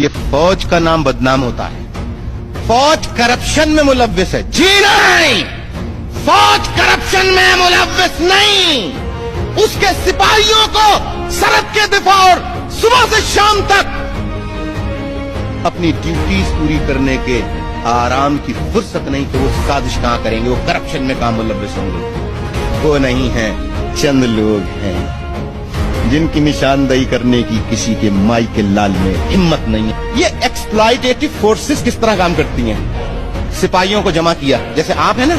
ये फौज का नाम बदनाम होता है। फौज करप्शन में मुलव्विस है। जी नहीं, फौज करप्शन में मुलव्विस नहीं। उसके सिपाहियों को सरहद के दिफा और सुबह से शाम तक अपनी ड्यूटीज पूरी करने के आराम की फुर्सत नहीं, तो वो साजिश कहां करेंगे, वो करप्शन में कहां मुलव्विस होंगे। वो नहीं है, चंद लोग हैं जिनकी निशानदेही करने की किसी के माई के लाल में हिम्मत नहीं है। ये एक्सप्लॉयटेटिव फोर्सेस किस तरह काम करती हैं? सिपाहियों को जमा किया, जैसे आप है ना,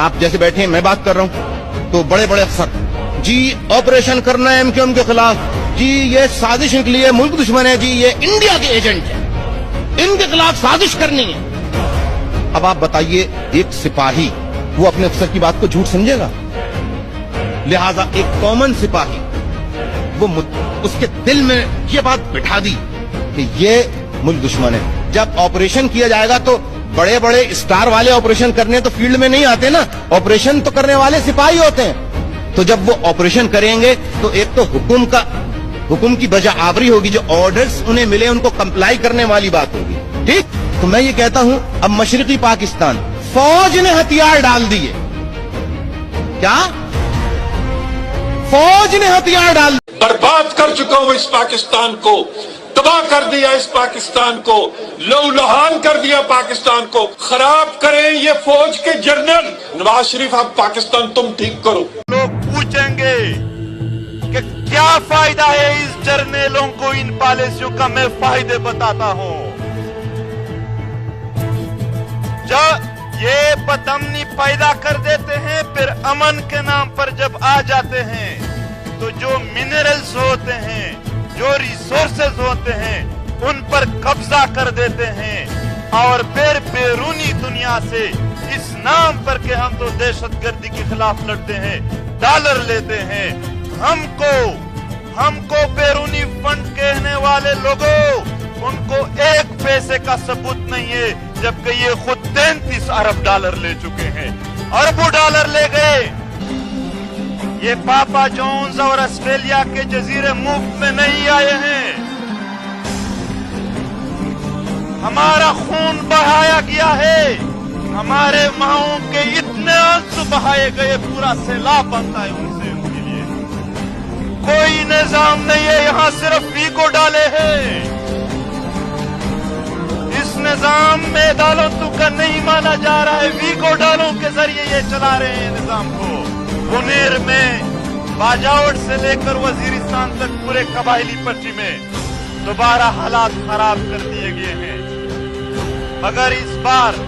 आप जैसे बैठे हैं, मैं बात कर रहा हूं, तो बड़े बड़े अफसर जी ऑपरेशन करना है एमक्यूएम के खिलाफ, जी ये साजिश निकली है, मुल्क दुश्मन है, जी ये इंडिया के एजेंट है, इनके खिलाफ साजिश करनी है। अब आप बताइए, एक सिपाही वो अपने अफसर की बात को झूठ समझेगा? लिहाजा एक कॉमन सिपाही वो उसके दिल में ये बात बिठा दी कि ये मुल्क दुश्मन है। जब ऑपरेशन किया जाएगा तो बड़े बड़े स्टार वाले ऑपरेशन करने तो फील्ड में नहीं आते ना, ऑपरेशन तो करने वाले सिपाही होते हैं। तो जब वो ऑपरेशन करेंगे तो एक तो हुक्म की बजा आवरी होगी, जो ऑर्डर्स उन्हें मिले उनको कंप्लाई करने वाली बात होगी। ठीक, तो मैं ये कहता हूं, अब मशरकी पाकिस्तान फौज ने हथियार डाल दिए। क्या? फौज ने हथियार डाल दिए। बर्बाद कर चुका हूं इस पाकिस्तान को, तबाह कर दिया इस पाकिस्तान को, लहूलुहान कर दिया पाकिस्तान को। खराब करें ये फौज के जनरल। नवाज शरीफ, आप पाकिस्तान तुम ठीक करो। लोग पूछेंगे कि क्या फायदा है इस जर्नेलों को, इन पॉलिसियों का। मैं फायदे बताता हूं। जब ये बदअमनी पैदा कर देते हैं, फिर अमन के नाम पर जब आ जाते हैं तो जो मिनरल्स होते हैं, जो रिसोर्सेज होते हैं, उन पर कब्जा कर देते हैं और फिर बैरूनी दुनिया से इस नाम पर कि हम तो दहशतगर्दी के खिलाफ लड़ते हैं, डॉलर लेते हैं। हमको बैरूनी फंड कहने वाले लोगों, उनको एक पैसे का सबूत नहीं है, जबकि ये खुद 33 अरब डॉलर ले चुके हैं, अरबों डॉलर ले गए। ये पापा जॉन्स और ऑस्ट्रेलिया के जजीरे मुफ्त में नहीं आए हैं। हमारा खून बहाया गया है, हमारे माओं के इतने आंसू बहाए गए, पूरा सैलाब बनता है उनसे, उनके लिए कोई निजाम नहीं है। यहाँ सिर्फ वीको डाले हैं। इस निजाम में अदालतों का नहीं माना जा रहा है, वीको डालों के जरिए ये चला रहे हैं निजाम को। मुनीर में बाजावट से लेकर वजीरिस्तान तक पूरे कबायली पट्टी में दोबारा हालात खराब कर दिए गए हैं। मगर इस बार